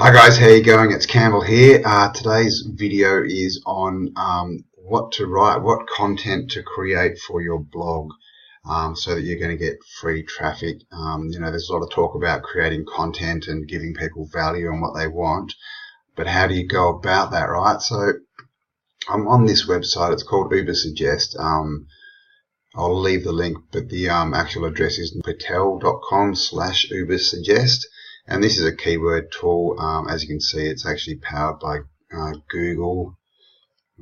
Hi guys, how you going? It's Campbell here. Today's video is on what to write, what content to create for your blog so that you're going to get free traffic. There's a lot of talk about creating content and giving people value and what they want, but how do you go about that, right? So I'm on this website. It's called Ubersuggest. I'll leave the link, but the actual address is patel.com/Ubersuggest. And this is a keyword tool. As you can see, it's actually powered by Google.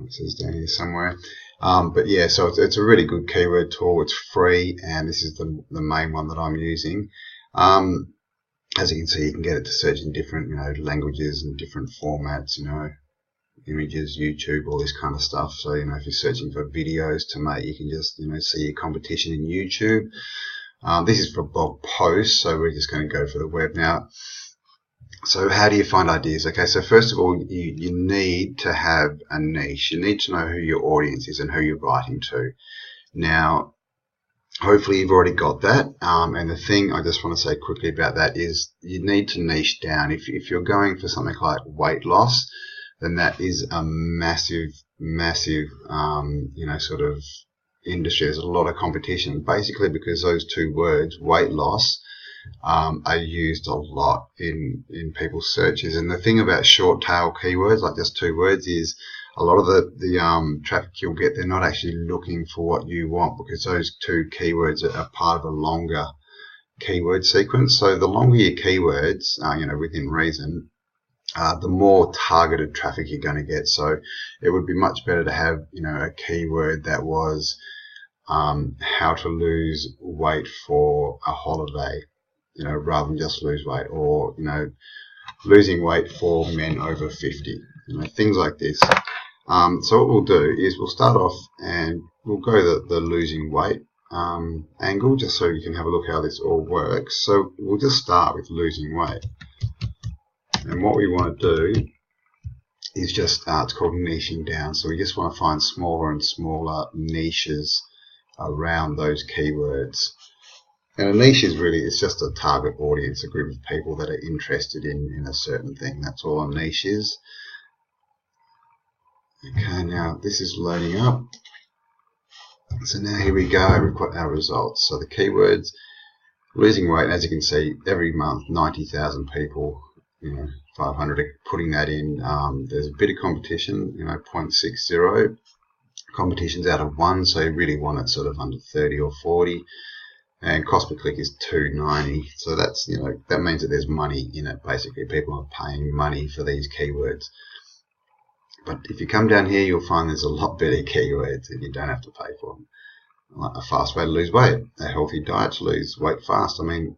It says down here somewhere. But yeah, so it's a really good keyword tool. It's free, and this is the main one that I'm using. As you can see, you can get it to search in different languages and different formats. Images, YouTube, all this kind of stuff. So if you're searching for videos to make, you can just see your competition in YouTube. This is for blog posts, so we're just going to go for the web now. So how do you find ideas? Okay, so first of all, you need to have a niche. You need to know who your audience is and who you're writing to. Now, hopefully you've already got that. And the thing I just want to say quickly about that is you need to niche down. If you're going for something like weight loss, then that is a massive sort of industry. There's a lot of competition, basically because those two words, weight loss, are used a lot in people's searches. And the thing about short tail keywords, like just two words, is a lot of the traffic you'll get, they're not actually looking for what you want, because those two keywords are part of a longer keyword sequence. So the longer your keywords, within reason, the more targeted traffic you're going to get. So it would be much better to have a keyword that was how to lose weight for a holiday, rather than just lose weight, or losing weight for men over 50, things like this. So what we'll do is we'll start off and we'll go the losing weight angle, just so you can have a look how this all works. So we'll just start with losing weight, and what we want to do is just it's called niching down. So we just want to find smaller and smaller niches around those keywords. And a niche is really, it's just a target audience, a group of people that are interested in a certain thing. That's all a niche is. Okay, now this is loading up. So now here we go, we've got our results. So the keywords, losing weight, as you can see, every month 90,000 people, 500 are putting that in. There's a bit of competition, 0.60. Competition's out of 1, so you really want it sort of under 30 or 40, and cost per click is $2.90. So that's that means that there's money in it. Basically, people are paying money for these keywords. But if you come down here, you'll find there's a lot better keywords and you don't have to pay for them. Like a fast way to lose weight, a healthy diet to lose weight fast. I mean,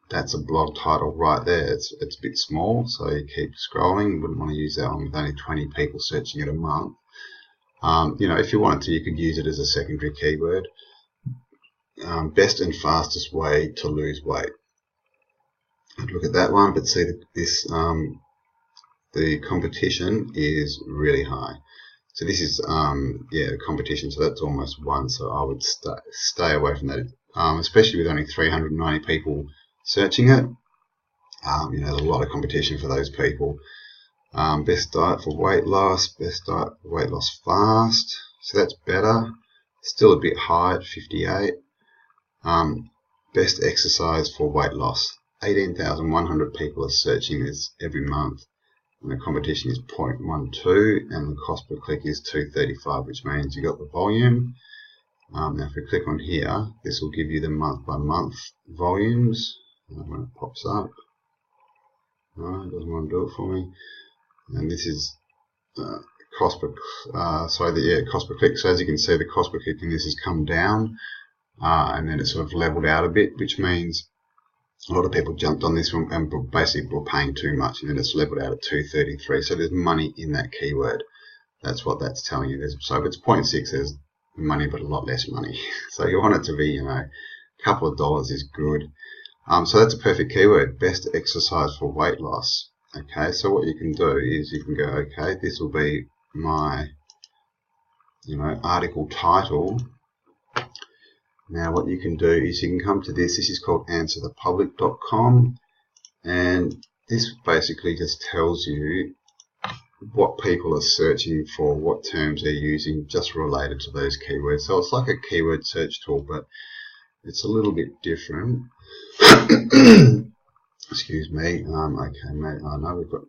that's a blog title right there. It's a bit small, so you keep scrolling. You wouldn't want to use that one with only 20 people searching it a month. If you wanted to, you could use it as a secondary keyword. Best and fastest way to lose weight. I'd look at that one, but see the competition is really high. So this is the competition. So that's almost 1. So I would stay away from that, especially with only 390 people searching it. There's a lot of competition for those people. Best diet for weight loss, best diet for weight loss fast, so that's better, still a bit high at 58. Best exercise for weight loss, 18,100 people are searching this every month, and the competition is 0.12, and the cost per click is $2.35, which means you got the volume. Now if we click on here, this will give you the month by month volumes. When it pops up, no, it doesn't want to do it for me. And this is cost per cost per click. So as you can see, the cost per click in this has come down, and then it's sort of leveled out a bit, which means a lot of people jumped on this one and basically were paying too much, and then it's leveled out at $2.33. So there's money in that keyword. That's what that's telling you. So if it's 0.6, there's money, but a lot less money. So you want it to be, a couple of dollars is good. So that's a perfect keyword. Best exercise for weight loss. Okay, so what you can do is you can go, okay, this will be my, article title. Now what you can do is you can come to this. This is called answerthepublic.com, and this basically just tells you what people are searching for, what terms they're using, just related to those keywords. So it's like a keyword search tool, but it's a little bit different. Excuse me. Okay, mate. I know we've got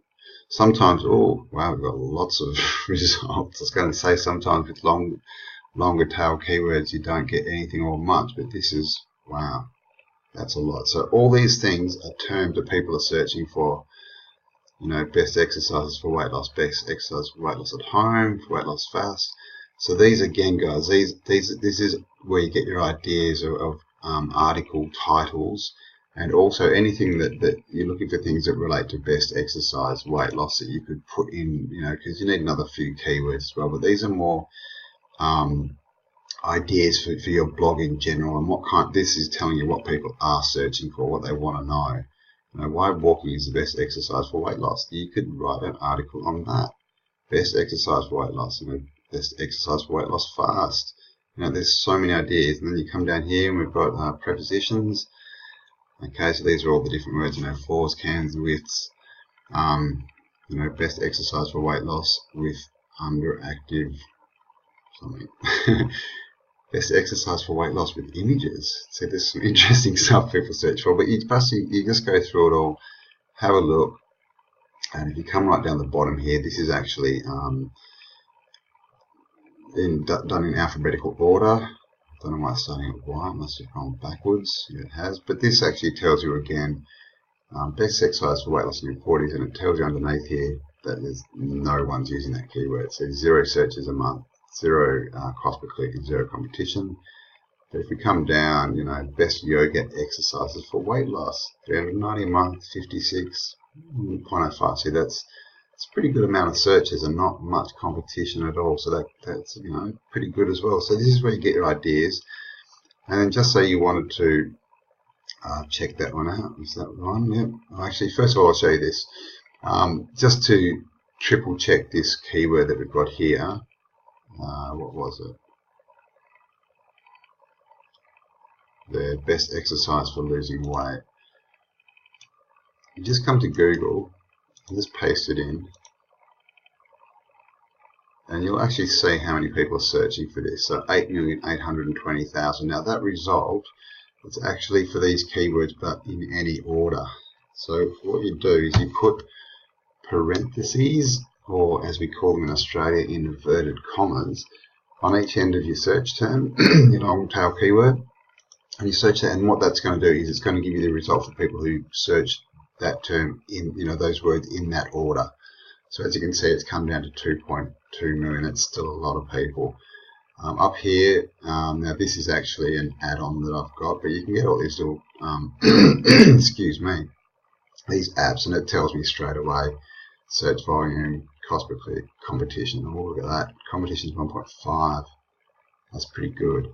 sometimes. Oh, wow, we've got lots of results. I was going to say sometimes with longer tail keywords you don't get anything or much, but this is, wow, that's a lot. So all these things are terms that people are searching for. You know, best exercises for weight loss, best exercise for weight loss at home, for weight loss fast. So these, again, guys, this is where you get your ideas of article titles, and also anything that you're looking for, things that relate to best exercise, weight loss, that you could put in, you know, because you need another few keywords as well. But these are more ideas for your blog in general, and what kind. This is telling you what people are searching for, what they want to know. You know, why walking is the best exercise for weight loss. You could write an article on that. Best exercise for weight loss. You know, best exercise for weight loss fast. You know, there's so many ideas. And then you come down here and we've got prepositions. Okay, so these are all the different words. You know, fours, cans, widths. You know, best exercise for weight loss with underactive something. Best exercise for weight loss with images. So there's some interesting stuff people search for, but you just go through it all, have a look, and if you come right down the bottom here, this is actually done in alphabetical order. Don't know why it's starting at Y, it must have gone backwards. Yeah, it has, but this actually tells you again best exercise for weight loss in your 40s, and it tells you underneath here that there's no one's using that keyword. So 0 searches a month. 0 cost per click, and 0 competition. But if we come down, you know, best yoga exercises for weight loss, 390 a month, 56.05. See, that's a pretty good amount of searches and not much competition at all. So that's, you know, pretty good as well. So this is where you get your ideas. And then just say you wanted to check that one out. Is that one? Yep. Actually, first of all, I'll show you this. Just to triple check this keyword that we've got here. What was it? The best exercise for losing weight. You just come to Google and just paste it in, and you'll actually see how many people are searching for this. So 8,820,000. Now that result, it's actually for these keywords, but in any order. So what you do is you put parentheses, or as we call them in Australia, inverted commas, on each end of your search term, your long tail keyword, and you search that, and what that's going to do is it's going to give you the result for people who search that term in, you know, those words in that order. So as you can see, it's come down to 2.2 million. It's still a lot of people. Up here, now this is actually an add-on that I've got, but you can get all these little, excuse me, these apps, and it tells me straight away search volume, cost per click, competition. Oh, look at that. Competition is 1.5. That's pretty good.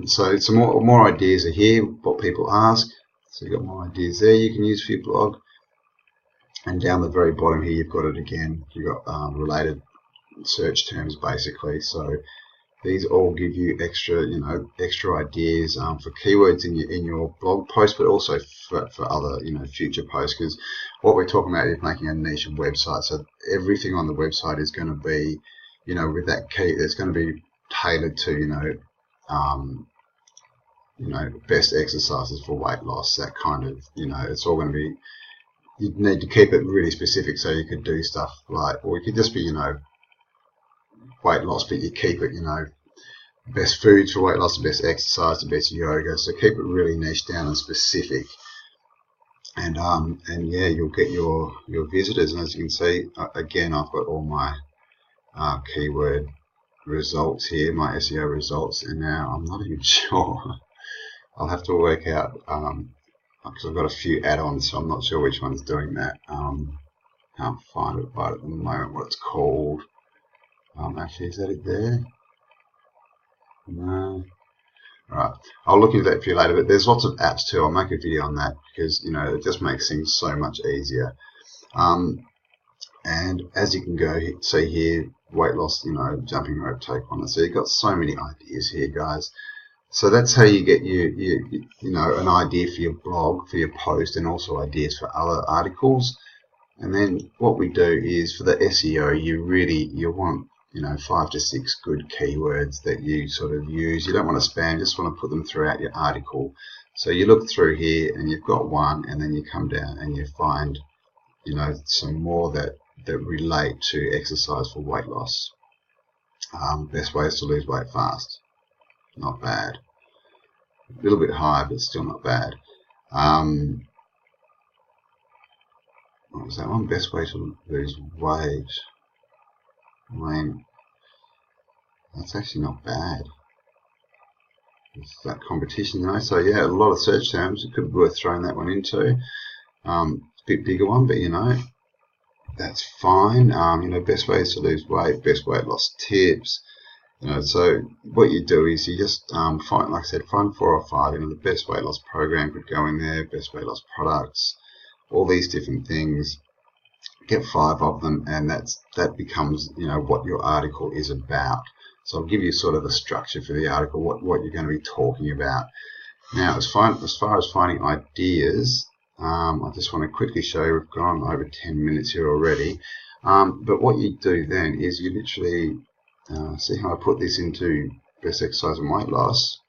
So some more ideas are here, what people ask. So you've got more ideas there you can use for your blog. And down the very bottom here, you've got it again. You've got related search terms, basically. So these all give you extra, you know, extra ideas for keywords in your blog post, but also for other, you know, future posts. Because what we're talking about is making a niche website. So everything on the website is going to be, you know, with that key, it's going to be tailored to, you know, best exercises for weight loss. That kind of, you know, it's all going to be. You need to keep it really specific. So you could do stuff like, or it could just be, you know, weight loss, but you keep it, you know, best foods for weight loss, the best exercise, the best yoga. So keep it really niche down and specific, and yeah, you'll get your visitors. And as you can see, again, I've got all my keyword results here, my SEO results, and now I'm not even sure. I'll have to work out because I've got a few add-ons, so I'm not sure which one's doing that. Can't find it right at the moment what it's called. Actually, is that it there? No. Alright, I'll look into that for you later, but there's lots of apps too. I'll make a video on that because, you know, it just makes things so much easier. And as you can see here, weight loss, you know, jumping rope, take on it. So you've got so many ideas here, guys. So that's how you get you know, an idea for your blog, for your post, and also ideas for other articles. And then what we do is for the SEO, you want, you know, 5 to 6 good keywords that you sort of use. You don't want to spam, just want to put them throughout your article. So you look through here and you've got one, and then you come down and you find, you know, some more that relate to exercise for weight loss. Best ways to lose weight fast. Not bad. A little bit high, but still not bad. What was that one? Best way to lose weight. I mean, that's actually not bad. It's that competition, you know. So yeah, a lot of search terms. It could be worth throwing that one into. It's a bit bigger one, but you know, that's fine. You know, best ways to lose weight, best weight loss tips. You know, so what you do is you just find, like I said, find 4 or 5. You know, the best weight loss program could go in there. Best weight loss products, all these different things. Get 5 of them, and that becomes, you know, what your article is about. So I'll give you sort of a structure for the article, what you're going to be talking about. Now, as far as finding ideas, I just want to quickly show you, we've gone over 10 minutes here already. But what you do then is you literally see how I put this into best exercise and weight loss.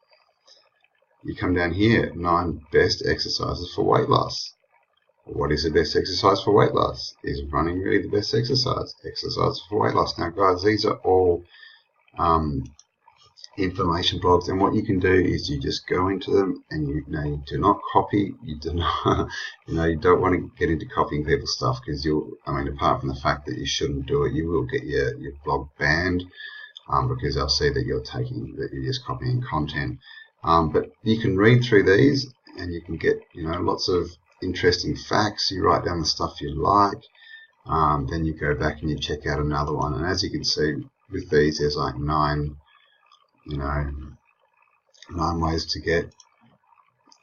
You come down here, 9 best exercises for weight loss. What is the best exercise for weight loss? Is running really the best exercise? Exercise for weight loss. Now, guys, these are all information blogs, and what you can do is you just go into them, and you do not copy. You do not, you don't want to get into copying people's stuff, because apart from the fact that you shouldn't do it, you will get your blog banned, because they'll see that you're just copying content. But you can read through these, and you can get, lots of interesting facts. You write down the stuff you like, then you go back and you check out another one. And as you can see with these, there's like 9 ways to get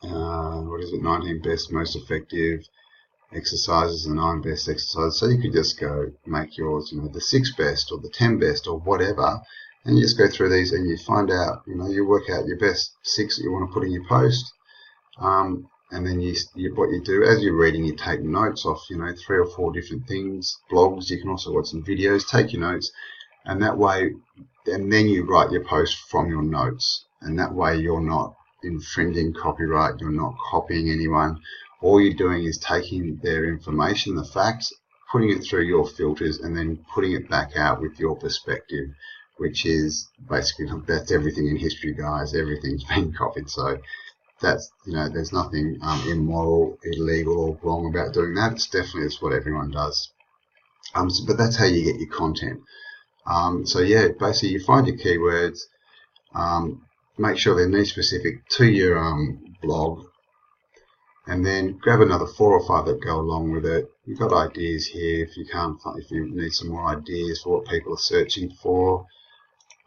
19 best most effective exercises and 9 best exercises. So you could just go make yours, the 6 best or the 10 best or whatever, and you just go through these and you find out, you work out your best 6 that you want to put in your post. And then what you do as you're reading, you take notes off 3 or 4 different things, blogs. You can also watch some videos, take your notes, and that way, and then you write your post from your notes, and that way you're not infringing copyright, you're not copying anyone. All you're doing is taking their information, the facts, putting it through your filters, and then putting it back out with your perspective, which is basically, that's everything in history, guys. Everything's been copied. So that's, there's nothing immoral, illegal, or wrong about doing that. It's what everyone does. But that's how you get your content. So yeah, basically you find your keywords, make sure they're niche specific to your blog, and then grab another 4 or 5 that go along with it. You've got ideas here if you need some more ideas for what people are searching for,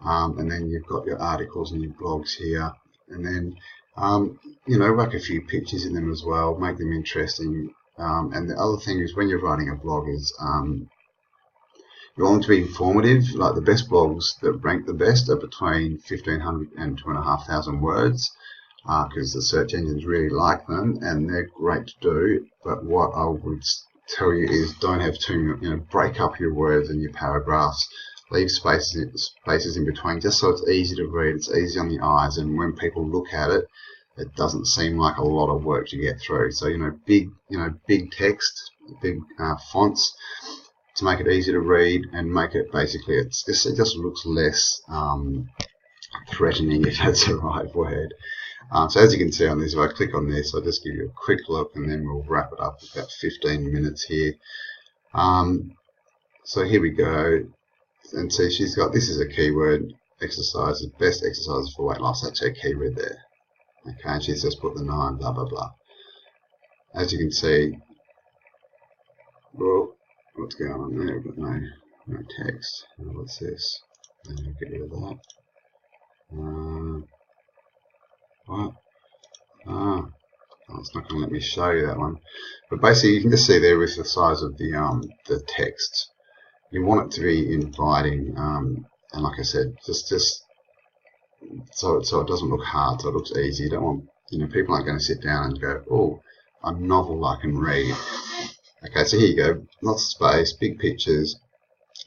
and then you've got your articles and your blogs here, and then whack a few pictures in them as well, make them interesting. And the other thing is, when you're writing a blog, is you want them to be informative. Like the best blogs that rank the best are between 1,500 and 2,500 words, because the search engines really like them and they're great to do. But what I would tell you is, don't have too many, break up your words and your paragraphs. Leave spaces in between, just so it's easy to read, it's easy on the eyes, and when people look at it, it doesn't seem like a lot of work to get through. So big text, big fonts, to make it easy to read, and make it basically, it just looks less threatening, if that's the right word. So as you can see on this, if I click on this, I'll just give you a quick look, and then we'll wrap it up. About 15 minutes here. So here we go. And see, she's got, this is a keyword, exercises, best exercises for weight loss. That's her keyword there. Okay, and she's just put the 9, blah, blah, blah. As you can see, well, what's going on there? We've got no text. What's this? Get rid of that. What? Oh, it's not going to let me show you that one. But basically, you can just see there with the size of the text. You want it to be inviting, and like I said, just so it doesn't look hard, so it looks easy. You don't want, people aren't going to sit down and go, oh, a novel I can read. Okay, so here you go, lots of space, big pictures,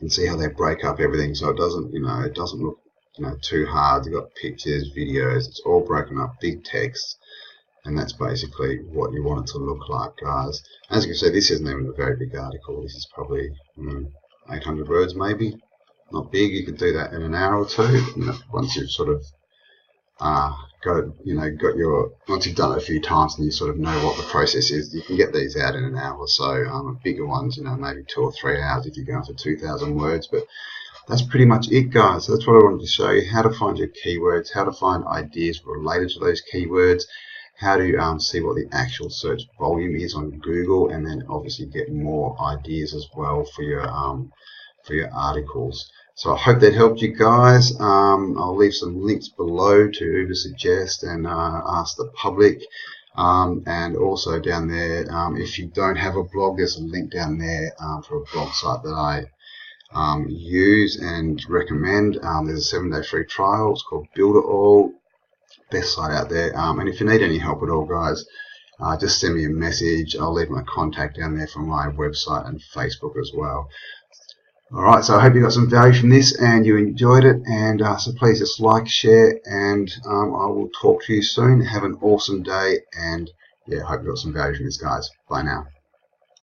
and see how they break up everything so it doesn't, it doesn't look, too hard. You've got pictures, videos, it's all broken up, big text, and that's basically what you want it to look like, guys. As you can see, this isn't even a very big article. This is probably 800 words, maybe. Not big. You could do that in an hour or two. Once you've sort of once you've done it a few times and you sort of know what the process is, you can get these out in an hour or so. Bigger ones, maybe 2 or 3 hours if you're going for 2,000 words. But that's pretty much it, guys. So that's what I wanted to show you: how to find your keywords, how to find ideas related to those keywords, how to see what the actual search volume is on Google, and then obviously get more ideas as well for your articles. So I hope that helped you guys. I'll leave some links below to Uber Suggest and Ask the Public. And also down there, if you don't have a blog, there's a link down there for a blog site that I use and recommend. There's a 7-day free trial. It's called Build It All. Best site out there. And if you need any help at all, guys, just send me a message. I'll leave my contact down there from my website and Facebook as well. Alright, so I hope you got some value from this and you enjoyed it, and so please just like, share, and I will talk to you soon. Have an awesome day, and yeah, I hope you got some value from this, guys. Bye now.